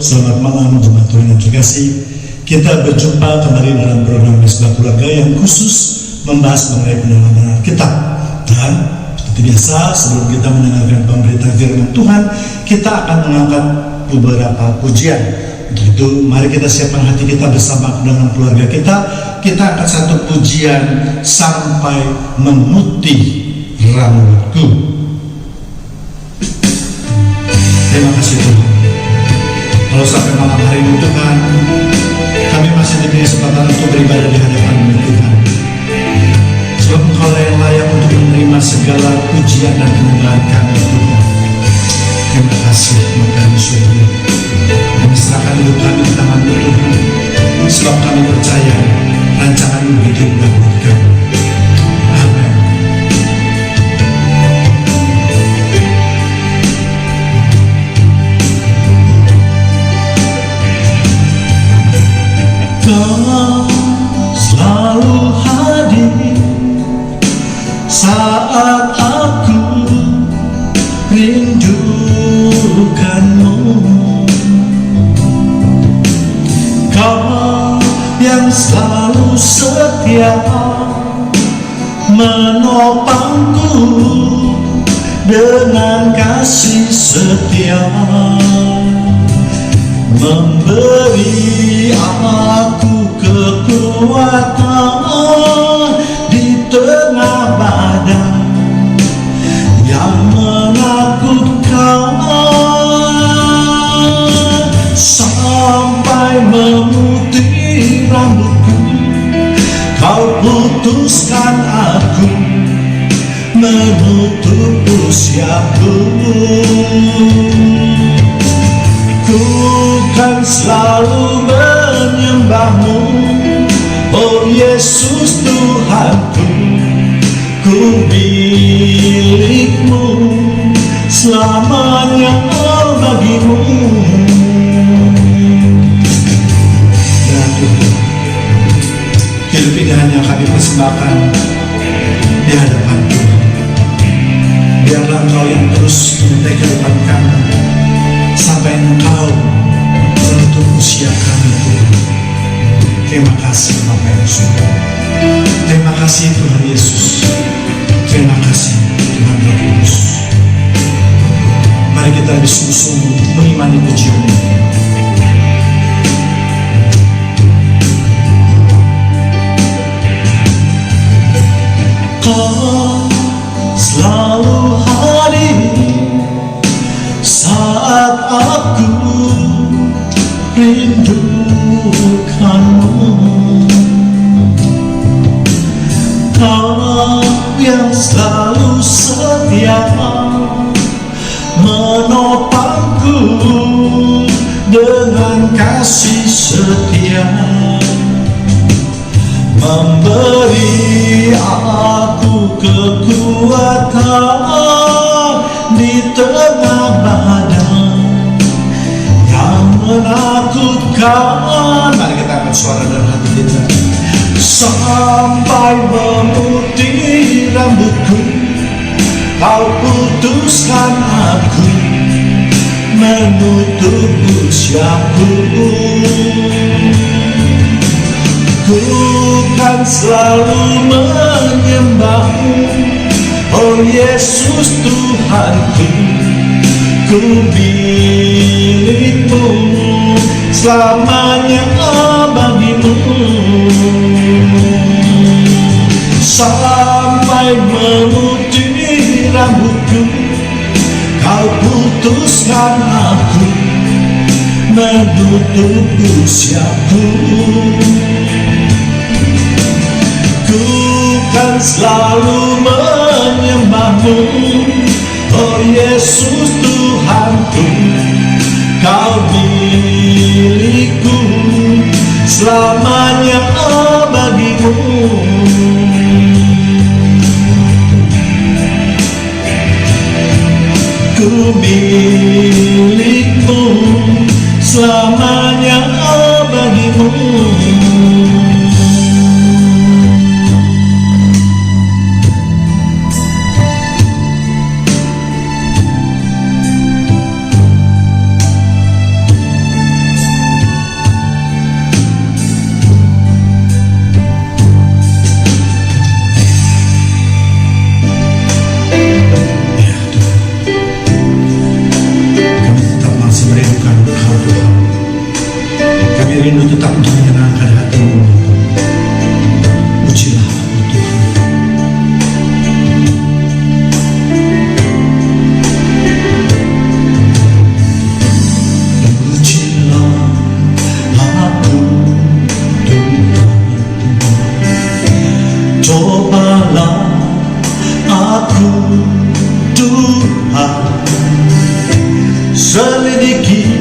selamat malam jemaat Tuhan yang terkasih. Kita berjumpa kembali dalam program Mesbah Keluarga yang khusus membahas mengenai pendalaman Alkitab. Dan seperti biasa, sebelum kita mendengarkan pemberitaan firman Tuhan, kita akan mengangkat beberapa pujian. Untuk itu, mari kita siapkan hati kita bersama dengan keluarga kita. Kita angkat satu pujian, sampai memutih rambutku. Terima kasih Tuhan. Kalau sampai malam hari ini Tuhan, kami masih diberi kesempatan untuk beribadah di hadapan-Mu Tuhan. Sebab Engkau yang layak untuk menerima segala pujian dan penyembahan kami Tuhan. Terima kasih kami syukur. Kami serahkan hidup kami di tangan-Mu Tuhan. Sebab kami percaya rancangan-Mu hidup buat kami. Amin. Kau selalu hadir saat aku rindukanmu. Kau yang selalu setia menopangku dengan kasih setia, memberi aku kekuatan di tengah badan yang menakutkan, sampai memutih rambutku. Kau putuskan aku menutup usiaku. Ku kan selalu menyembah-Mu, oh Yesus Tuhanku. Ku milik-Mu, selamanya bagi-Mu. Ya Tuhan, hidup ini hanya kami persembahkan di hadapan Tuhan. Biarlah Engkau yang terus menyertai kehidupan kami sampai Engkau menutup usia kami Tuhan. Terima kasih Bapa yang surga. Terima kasih Tuhan Yesus. Terima kasih Tuhan Roh Kudus. Mari kita bersungguh-sungguh mengimani pujian ini. Kau selalu hadir saat aku rindukanmu. Kau yang selalu setia menopangku dengan kasih setia, memberi aku kekuatan di tengah badan yang menakutkan. Mari kita angkat suara dan hati kita. Sampai memutih rambutku, Kau putuskan aku menutup usiaku. Ku kan selalu menyembah-Mu, oh Yesus Tuhanku. Ku milik-Mu, selamanya bagi-Mu. Sampai memutih rambutku, Kau putuskan aku menutup usiaku. Ku kan selalu menyembah-Mu, oh Yesus Tuhanku. Kau milik-Ku, selamanya bagi-Mu. Ku milik-Mu, selamanya bagi-Mu. rindu tetap untuk menyenangkan hatimu. Pujilah aku Tuhan. Pujilah aku Tuhan. Cobalah aku Tuhan. Selidiki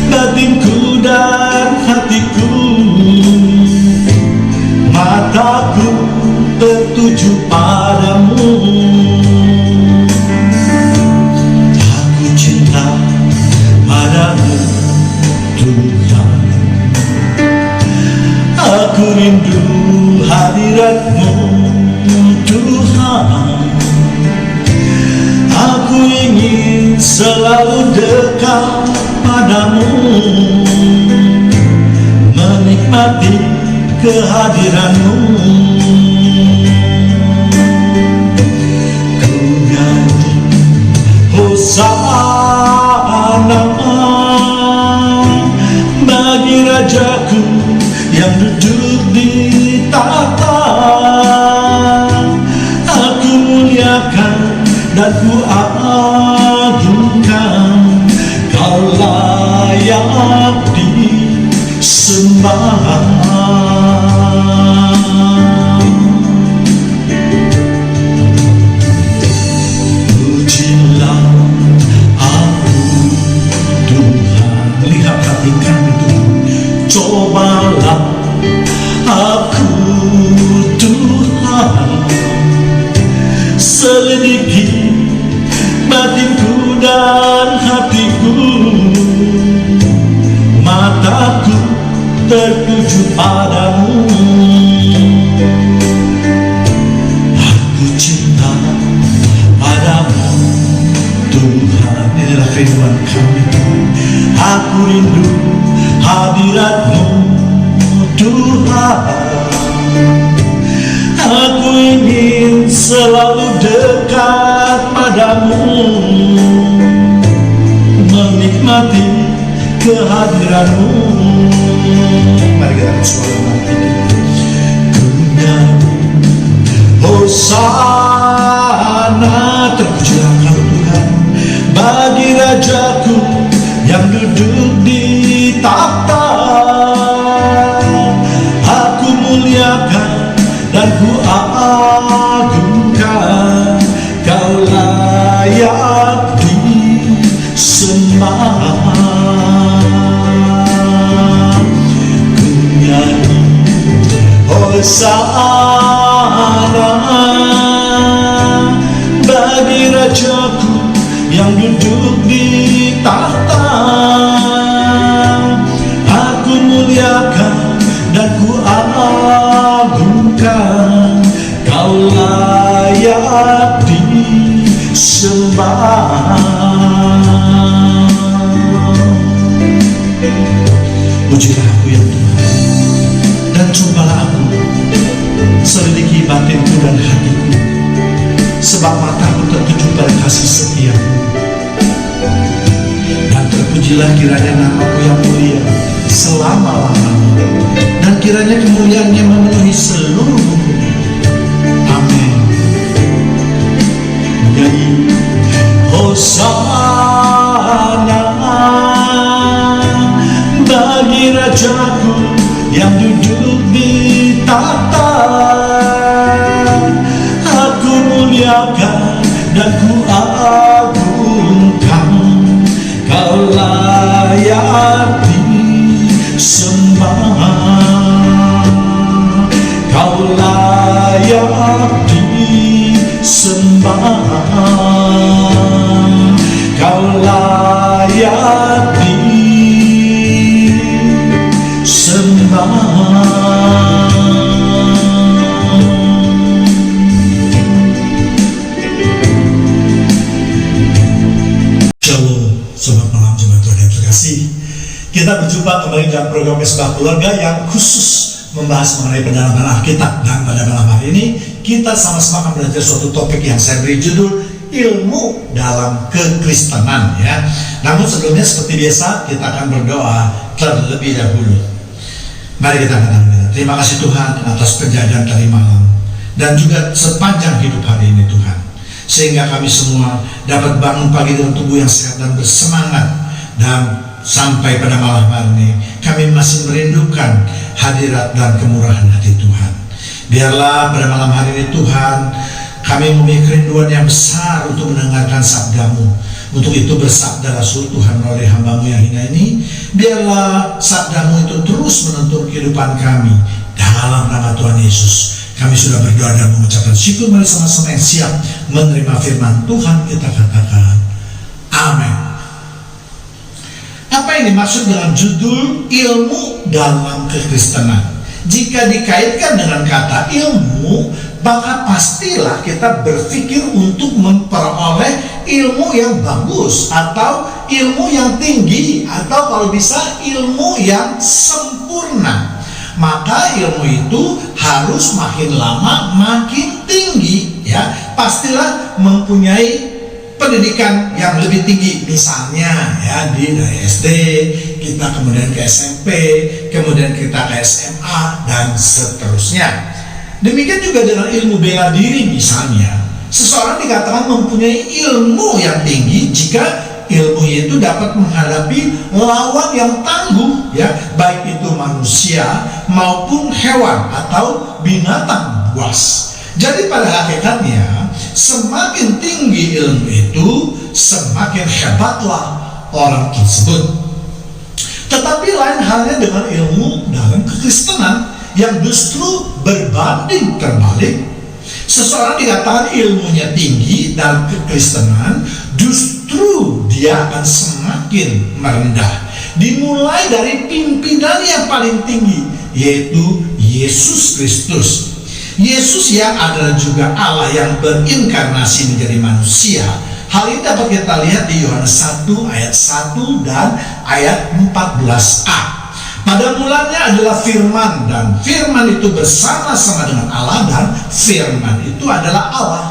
batinku dan hatiku, mataku tertuju padamu. Aku cinta padamu Tuhan. Aku rindu hadiratmu Tuhan. Aku ingin selalu dekat padamu, menikmati kehadiranmu. Ku nyanyi Hosana bagi Rajaku yang duduk di tahta. Aku muliakan dan ku agungkan, Kau layak disembah. Pujilah aku Tuhan. Lihat hati kami Tuhan. Cobalah aku Tuhan. Selidiki batinku dan hatiku, mataku tertuju padamu. Aku cinta padamu Tuhan. Inilah kerinduan kami Tuhan. Aku rindu hadiratmu Tuhan. Aku ingin selalu dekat padamu, menikmati kehadiranmu. Mari kita bersuara nanti. Ku nyanyi Hosana, terpujilah Kau Tuhan, bagi Rajaku yang duduk di tahta. Aku muliakan dan ku agungkan, Kau layak disembah. Ku nyanyi Hosana bagi Rajaku yang duduk di tahta. Aku muliakan dan ku agungkan, Kau layak disembah. Pujilah aku ya Tuhan. Dan cobalah aku, selidiki batinku dan hatiku, sebab mataku tertuju pada kasih setiamu. Dan terpujilah kiranya namamu yang mulia selama-lamanya, dan kiranya kemuliaannya memenuhi seluruh bumi. Amin. Nyanyi Hosana bagi Rajaku yang duduk di tahta. Aku muliakan dan ku agungkan, Kau layak disembah. Kau layak disembah. Kau layak disembah. Kita berjumpa kembali dalam program Mesbah Keluarga yang khusus membahas mengenai pendalaman Alkitab. Dan pada malam hari ini kita sama-sama akan belajar suatu topik yang saya beri judul ilmu dalam kekristenan ya. Namun sebelumnya seperti biasa kita akan berdoa terlebih dahulu. Mari kita katakan, terima kasih Tuhan atas penjagaan tadi malam dan juga sepanjang hidup hari ini Tuhan, sehingga kami semua dapat bangun pagi dengan tubuh yang sehat dan bersemangat. Dan sampai pada malam hari ini kami masih merindukan hadirat dan kemurahan hati Tuhan. Biarlah pada malam hari ini Tuhan, kami memiliki kerinduan yang besar untuk mendengarkan sabda-Mu. Untuk itu bersabdalah Tuhan melalui hamba-Mu yang hina ini. Biarlah sabda-Mu itu terus menuntun kehidupan kami. Dalam nama Tuhan Yesus kami sudah berdoa dan mengucapkan syukur. Mari sama-sama yang siap menerima firman Tuhan kita katakan amin. Apa yang dimaksud dengan judul ilmu dalam kekristenan? Jika dikaitkan dengan kata ilmu, maka pastilah kita berpikir untuk memperoleh ilmu yang bagus, atau ilmu yang tinggi, atau kalau bisa ilmu yang sempurna. Maka ilmu itu harus makin lama makin tinggi, ya. Pastilah mempunyai pendidikan yang lebih tinggi, misalnya ya dari SD kita kemudian ke SMP, kemudian kita ke SMA dan seterusnya. Demikian juga dengan ilmu bela diri misalnya. Seseorang dikatakan mempunyai ilmu yang tinggi jika ilmu itu dapat menghadapi lawan yang tangguh, ya, baik itu manusia maupun hewan atau binatang buas. Jadi pada hakikatnya semakin tinggi ilmu itu semakin hebatlah orang tersebut. Tetapi lain halnya dengan ilmu dalam kekristenan yang justru berbanding terbalik. Seseorang dikatakan ilmunya tinggi dalam kekristenan, justru dia akan semakin merendah. Dimulai dari pimpinan yang paling tinggi, yaitu Yesus Kristus. Yesus yang adalah juga Allah yang berinkarnasi menjadi manusia. Hal ini dapat kita lihat di Yohanes 1 ayat 1 dan ayat 14a. Pada mulanya adalah firman, dan firman itu bersama-sama dengan Allah, dan firman itu adalah Allah.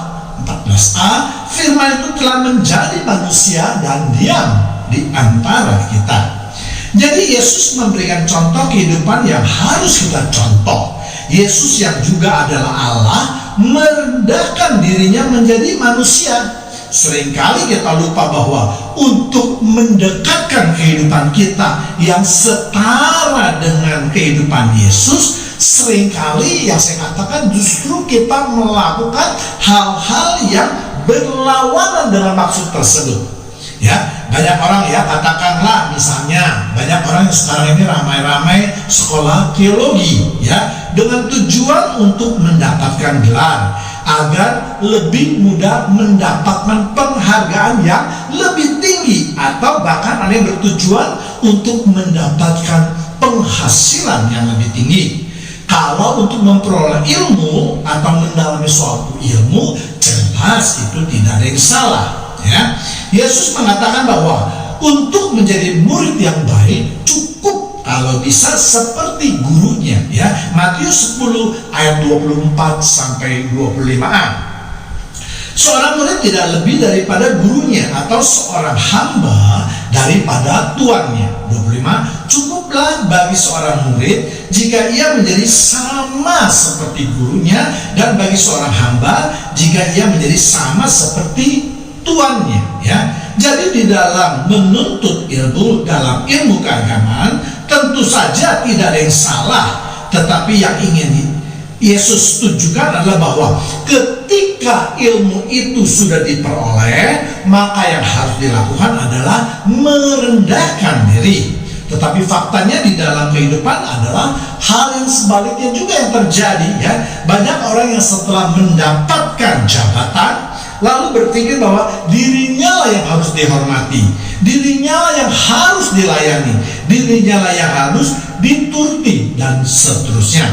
14a, firman itu telah menjadi manusia dan diam di antara kita. Jadi Yesus memberikan contoh kehidupan yang harus kita contoh. Yesus yang juga adalah Allah merendahkan dirinya menjadi manusia. Seringkali kita lupa bahwa untuk mendekatkan kehidupan kita yang setara dengan kehidupan Yesus, seringkali yang saya katakan justru kita melakukan hal-hal yang berlawanan dengan maksud tersebut. Ya, banyak orang, ya, katakanlah misalnya banyak orang yang sekarang ini ramai-ramai sekolah teologi, ya, dengan tujuan untuk mendapatkan gelar agar lebih mudah mendapatkan penghargaan yang lebih tinggi, atau bahkan ada yang bertujuan untuk mendapatkan penghasilan yang lebih tinggi. Kalau untuk memperoleh ilmu atau mendalami suatu ilmu, jelas itu tidak ada yang salah, ya. Yesus mengatakan bahwa untuk menjadi murid yang baik cukup kalau bisa seperti gurunya, ya. Matius 10 ayat 24 sampai 25a. Seorang murid tidak lebih daripada gurunya, atau seorang hamba daripada tuannya. 25, cukuplah bagi seorang murid jika ia menjadi sama seperti gurunya, dan bagi seorang hamba jika ia menjadi sama seperti tuannya, ya. Jadi di dalam menuntut ilmu dalam ilmu keagamaan tentu saja tidak ada yang salah, tetapi yang ingin Yesus tunjukkan adalah bahwa ketika ilmu itu sudah diperoleh, maka yang harus dilakukan adalah merendahkan diri. Tetapi faktanya di dalam kehidupan adalah hal yang sebaliknya juga yang terjadi, ya. Banyak orang yang setelah mendapatkan jabatan lalu berpikir bahwa dirinya lah yang harus dihormati, dirinya lah yang harus dilayani, dirinya lah yang harus dituruti, dan seterusnya.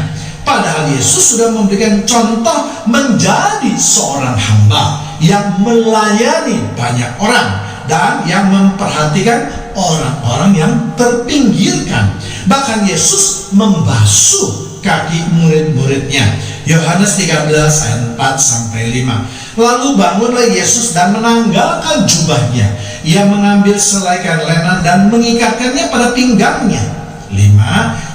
Padahal Yesus sudah memberikan contoh menjadi seorang hamba yang melayani banyak orang dan yang memperhatikan orang-orang yang terpinggirkan. Bahkan Yesus membasuh kaki murid-muridnya. Yohanes 13 ayat 4 sampai 5. Lalu bangunlah Yesus dan menanggalkan jubahnya. Ia mengambil selai kain lenan dan mengikatkannya pada pinggangnya.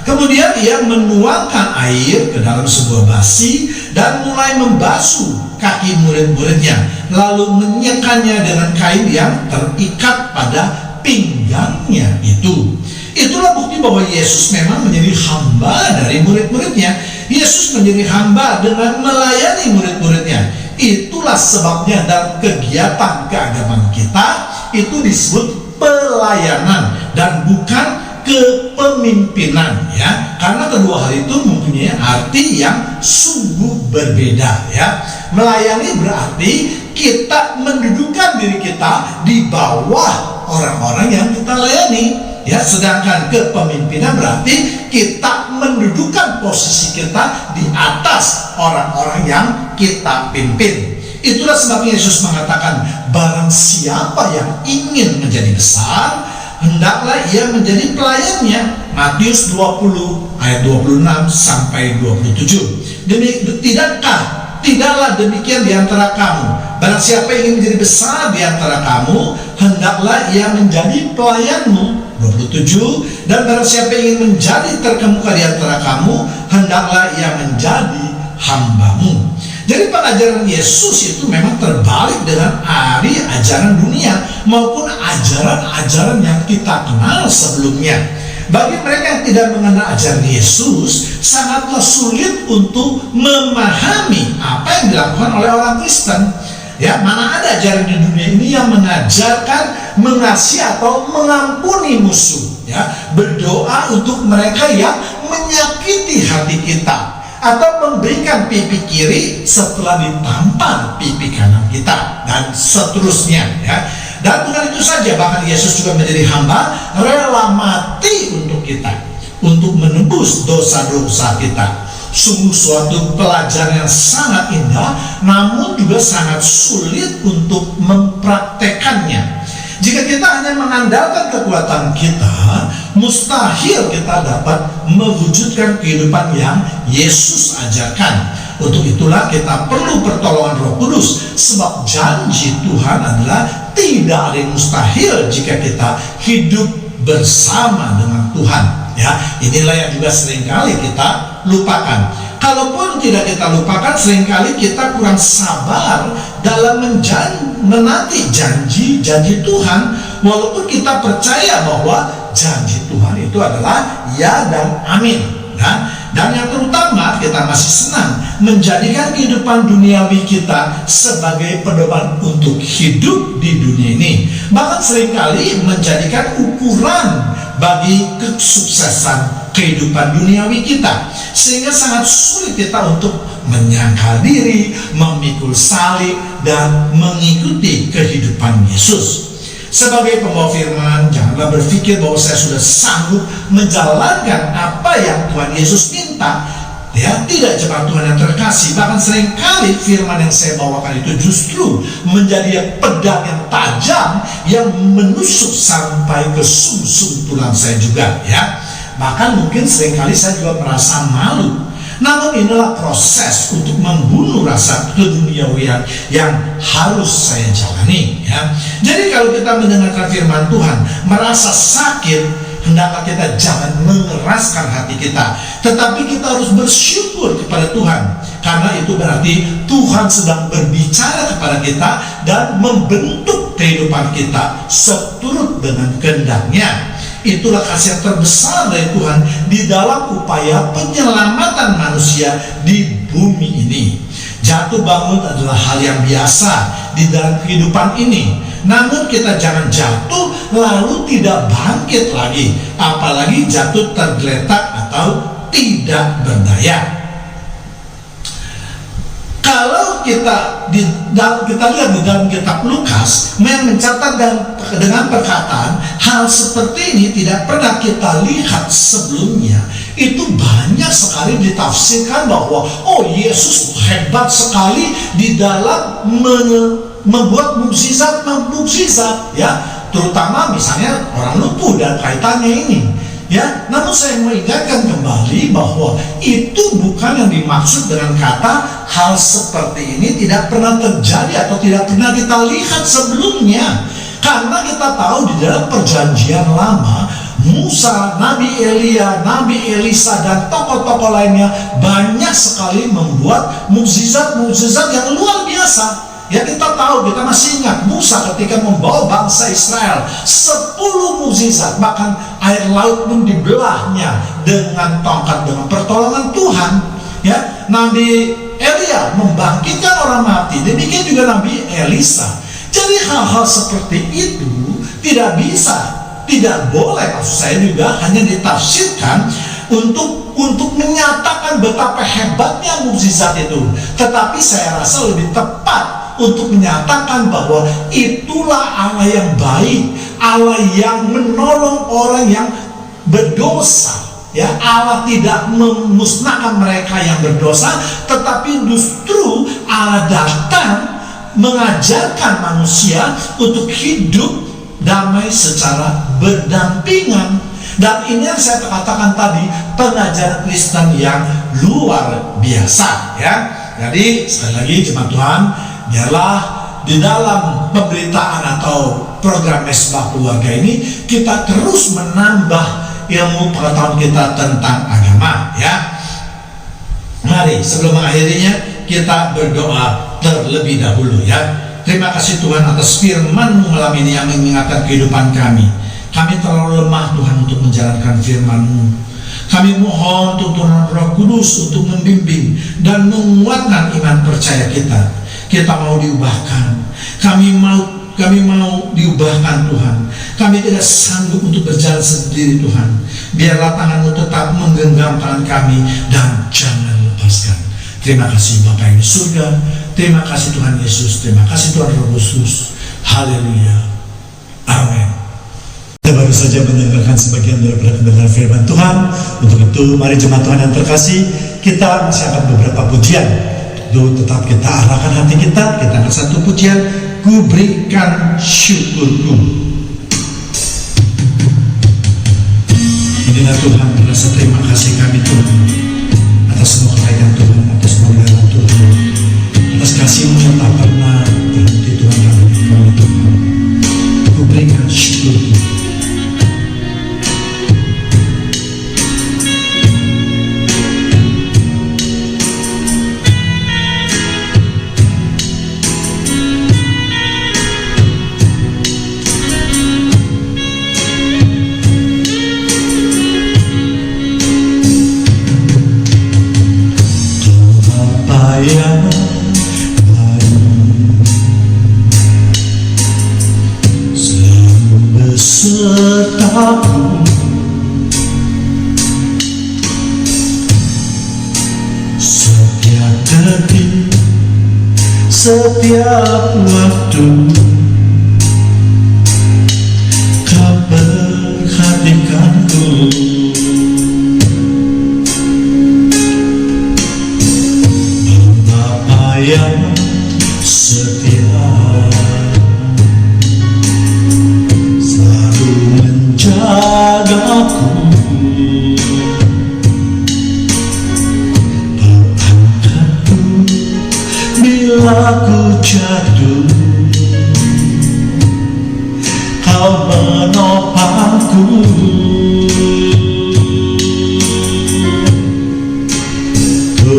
Kemudian ia menuangkan air ke dalam sebuah basi dan mulai membasuh kaki murid-muridnya, lalu menyekannya dengan kain yang terikat pada pinggangnya itu. Itulah bukti bahwa Yesus memang menjadi hamba dari murid-muridnya. Yesus menjadi hamba dengan melayani murid-muridnya. Itulah sebabnya dalam kegiatan keagamaan kita itu disebut pelayanan dan bukan kepemimpinan, ya, karena kedua hal itu mempunyai arti yang sungguh berbeda, ya. Melayani berarti kita mendudukan diri kita di bawah orang-orang yang kita layani, ya, sedangkan kepemimpinan berarti kita mendudukan posisi kita di atas orang-orang yang kita pimpin. Itulah sebabnya Yesus mengatakan, barang siapa yang ingin menjadi besar, hendaklah ia menjadi pelayannya. Matius 20 ayat 26 sampai 27. Tidaklah demikian di antara kamu. Barang siapa ingin menjadi besar di antara kamu, hendaklah ia menjadi pelayanmu. 27. Dan barang siapa ingin menjadi terkemuka di antara kamu, hendaklah ia menjadi hambamu. Jadi pengajaran Yesus itu memang terbalik dengan ari ajaran dunia maupun ajaran-ajaran yang kita kenal sebelumnya. Bagi mereka yang tidak mengenal ajaran Yesus, sangatlah sulit untuk memahami apa yang dilakukan oleh orang Kristen. Ya, mana ada ajaran di dunia ini yang mengajarkan mengasihi atau mengampuni musuh, ya, berdoa untuk mereka yang menyakiti hati kita, atau memberikan pipi kiri setelah ditampar pipi kanan kita, dan seterusnya, ya. Dan bukan itu saja, bahkan Yesus juga menjadi hamba, rela mati untuk kita, untuk menebus dosa-dosa kita. Sungguh suatu pelajaran yang sangat indah, namun juga sangat sulit untuk mempraktekannya. Jika kita hanya mengandalkan kekuatan kita, mustahil kita dapat mewujudkan kehidupan yang Yesus ajarkan. Untuk itulah kita perlu pertolongan Roh Kudus, sebab janji Tuhan adalah tidak ada yang mustahil jika kita hidup bersama dengan Tuhan. Ya, inilah yang juga seringkali kita lupakan. Kalaupun tidak kita lupakan, seringkali kita kurang sabar dalam menanti janji Tuhan, walaupun kita percaya bahwa janji Tuhan itu adalah ya dan amin. Dan yang terutama, kita masih senang menjadikan kehidupan duniawi kita sebagai pedoman untuk hidup di dunia ini. Bahkan seringkali menjadikan ukuran bagi kesuksesan kehidupan duniawi kita, sehingga sangat sulit kita untuk menyangkal diri, memikul salib, dan mengikuti kehidupan Yesus. Sebagai pembawa firman, janganlah berpikir bahwa saya sudah sanggup menjalankan apa yang Tuhan Yesus minta. Ya, tidak, jemaat Tuhan yang terkasih. Bahkan seringkali firman yang saya bawakan itu justru menjadi pedang yang tajam yang menusuk sampai ke sum-sum tulang saya juga, ya. Bahkan mungkin seringkali saya juga merasa malu. Namun inilah proses untuk membunuh rasa keduniawian yang harus saya jalani, ya. Jadi kalau kita mendengarkan firman Tuhan merasa sakit, hendaklah kita jangan mengeraskan hati kita, tetapi kita harus bersyukur kepada Tuhan, karena itu berarti Tuhan sedang berbicara kepada kita dan membentuk kehidupan kita seturut dengan kehendak-Nya. Itulah kasih yang terbesar dari Tuhan di dalam upaya penyelamatan manusia di bumi ini. Jatuh bangun adalah hal yang biasa di dalam kehidupan ini. Namun kita jangan jatuh lalu tidak bangkit lagi, apalagi jatuh tergeletak atau tidak berdaya. Kalau kita lihat di dalam kitab Lukas, mencatat dengan perkataan hal seperti ini tidak pernah kita lihat sebelumnya. Itu banyak sekali ditafsirkan bahwa Yesus hebat sekali di dalam membuat mukjizat, ya, terutama misalnya orang lumpuh dan kaitannya ini. Ya, namun saya mau ingatkan kembali bahwa itu bukan yang dimaksud dengan kata hal seperti ini tidak pernah terjadi atau tidak pernah kita lihat sebelumnya. Karena kita tahu di dalam perjanjian lama, Musa, Nabi Elia, Nabi Elisa, dan tokoh-tokoh lainnya banyak sekali membuat mukjizat-mukjizat yang luar biasa. Ya, kita tahu, kita masih ingat Musa ketika membawa bangsa Israel 10 mukjizat, bahkan air laut pun dibelahnya dengan tongkat, dengan pertolongan Tuhan. Ya, Nabi Elia membangkitkan orang mati, demikian juga Nabi Elisa. Jadi hal-hal seperti itu tidak bisa, tidak boleh, maksud saya juga hanya ditafsirkan untuk menyatakan betapa hebatnya mukjizat itu. Tetapi saya rasa lebih tepat untuk menyatakan bahwa itulah Allah yang baik, Allah yang menolong orang yang berdosa. Ya, Allah tidak memusnahkan mereka yang berdosa, tetapi justru Allah datang mengajarkan manusia untuk hidup damai secara berdampingan. Dan ini yang saya katakan tadi, pengajaran Kristen yang luar biasa. Ya, jadi sekali lagi jemaat Tuhan, biarlah di dalam pemberitaan atau program Mesbah Keluarga ini kita terus menambah ilmu pengetahuan kita tentang agama. Ya, mari sebelum mengakhirinya kita berdoa terlebih dahulu. Ya, terima kasih Tuhan atas firman-Mu malam ini yang mengingatkan kehidupan kami. Kami terlalu lemah Tuhan untuk menjalankan firman-Mu. Kami mohon tuntunan Roh Kudus untuk membimbing dan menguatkan iman percaya kita. Kita mau diubahkan, kami mau diubahkan Tuhan. Kami tidak sanggup untuk berjalan sendiri Tuhan. Biarlah tangan-Mu tetap menggenggam tangan kami dan jangan lepaskan. Terima kasih Bapa yang di surga, terima kasih Tuhan Yesus, terima kasih Tuhan Roh Kudus. Haleluya, amin. Kita baru saja mendengarkan sebagian daripada kebenaran firman Tuhan. Untuk itu mari jemaat Tuhan yang terkasih, kita masih akan beberapa pujian. Tetap kita arahkan hati kita akan satu pujian, ku berikan syukurku. Inilah Tuhan, rasa terima kasih kami Tuhan atas semua kebaikan Tuhan, atas pemeliharaan Tuhan, atas kasih-Mu yang tak pernah berhenti Tuhan kami. Ku berikan syukurku. Setiap detik, setiap waktu, Kau perhatikanku. Bapa yang setia, selalu menjagaku. Perangkatku bila ku jatuh, Kau menopangku. Ku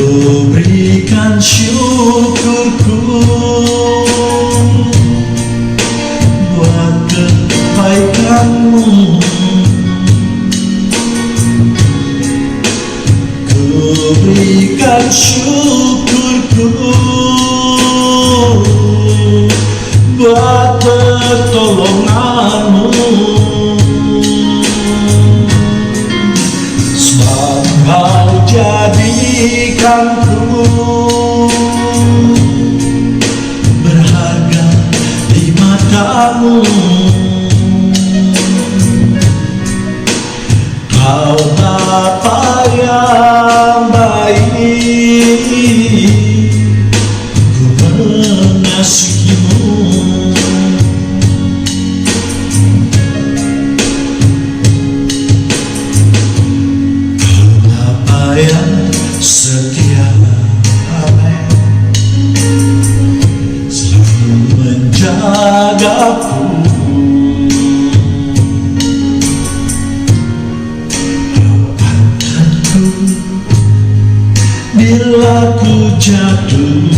berikan syukurku buat kebaikan-Mu. Ku berikan syukurku buat pertolongan-Mu. Sebab Kau jadikanku berharga di mata-Mu. Kau Bapa yang baik, ku mengasihi-Mu. Kau Bapa yang setia, amin, selalu menjagaku. Bila ku jatuh,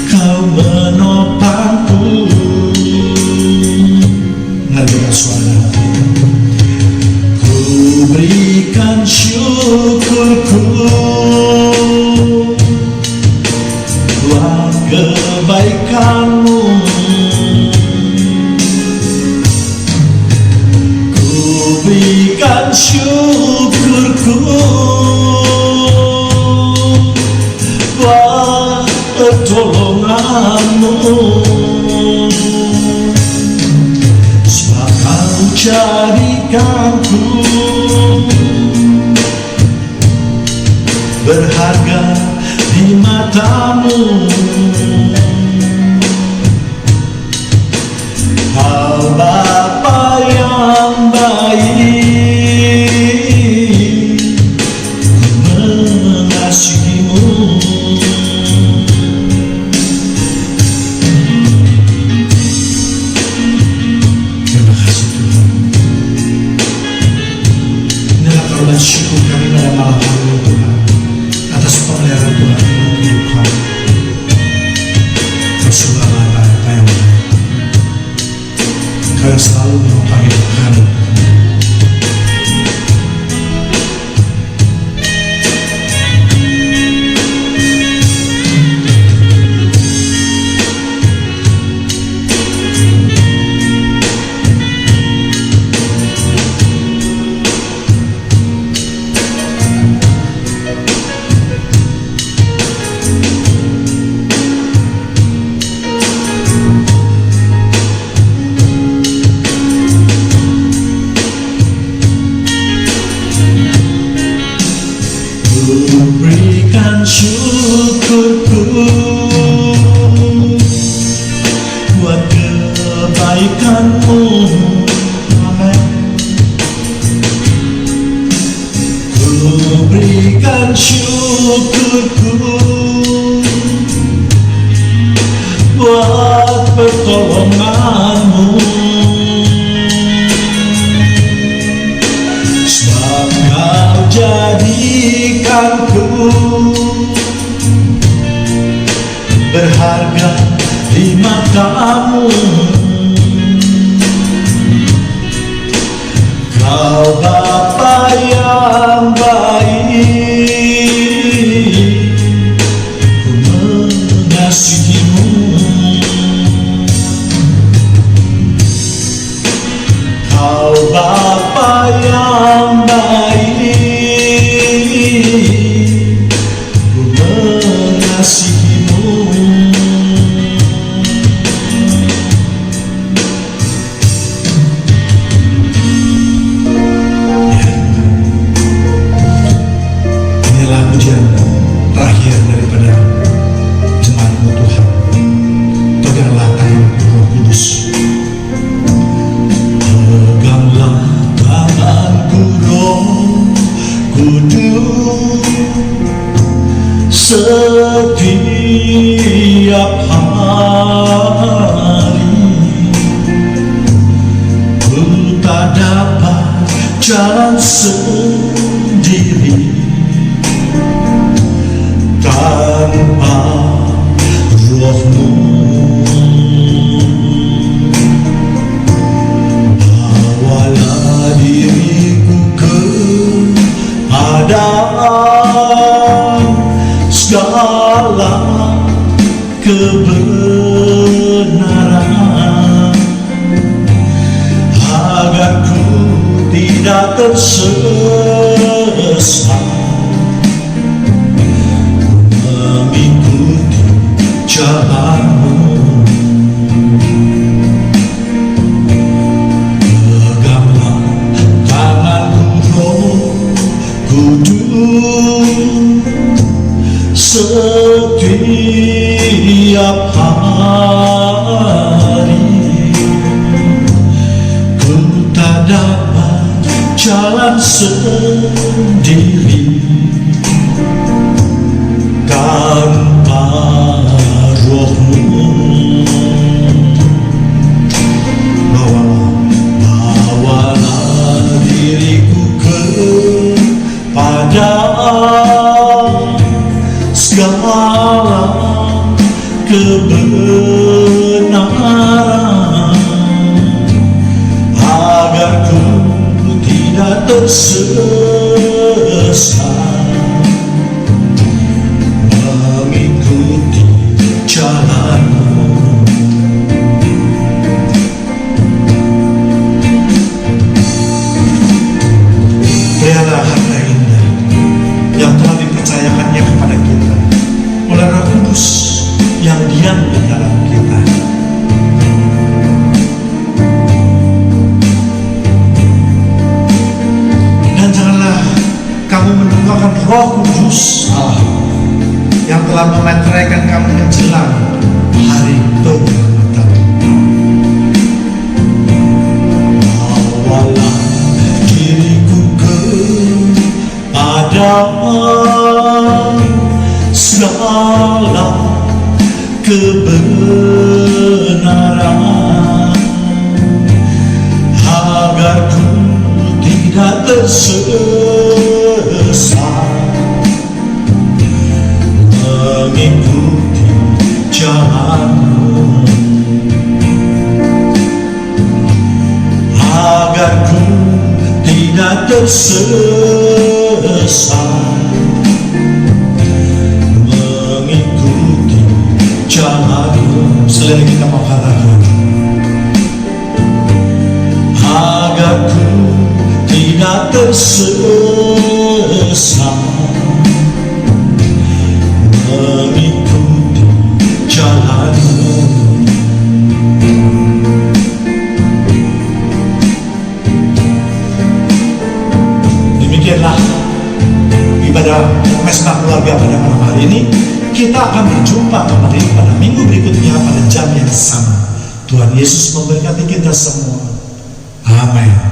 kau menopangku. Ngerti suara? Ku berikan syukurku buat kebaikanmu. Ku berikan syukurku buat pertolonganmu. Sebab kau jadikanku berharga di matamu. Kau Bapa yang baik, mengasihimu. Terima kasih Tuhan. Inilah korban syukur kami pada malam hari ini Tuhan, atas pemeliharaan Tuhan dalam hidup kami. Kau sungguhlah Bapa yang baik. Kau yang selalu menopang kami. Ku berikan syukurku buat kebaikanmu. Amen. Ku berikan syukurku buat pertolonganmu. Sebab kau jadikanku berharga di matamu. Kau Bapa yang baik, ku mengasihimu. Kau Bapa yang baik, ku mengasihimu. Ya, inilah pujian terakhir daripada jemaat-Mu Tuhan. Peganglah tanganku Roh Kudus. Peganglah tanganku Roh Kudus setiap hari. Ku tak dapat jalan sendiri tanpa Roh-Mu. Bawalah diriku kepada segala kebenaran, agar ku tidak tersesat, mengikuti jalan-Mu. Peganglah tanganku Roh Kudus setiap hari. Ku tak dapat jalan sendiri tanpa Roh-Mu. Bawalah diriku kepada tersesat, mengikuti jalan-Mu. Berilah harta indah yang telah dipercayakannya kepada kita oleh Roh Kudus yang diam di dalam kita. Dan janganlah kamu melupakan Roh Kudus Allah yang telah memeteraikan kamu menjelang hari penyelamatan. Bawalah diriku kepada segala kebenaran, agar ku tidak tersesat, mengikuti jalan-Mu, agar ku tidak tersesat, mengikuti jalan-Mu. Selain kita mau katakan, agar ku tidak tersesat, mengikuti jalan-Mu. Demikianlah ibadah pesta keluarga pada malam hari ini. Kita akan berjumpa kembali pada minggu berikutnya pada jam yang sama. Tuhan Yesus memberkati kita semua. Amin.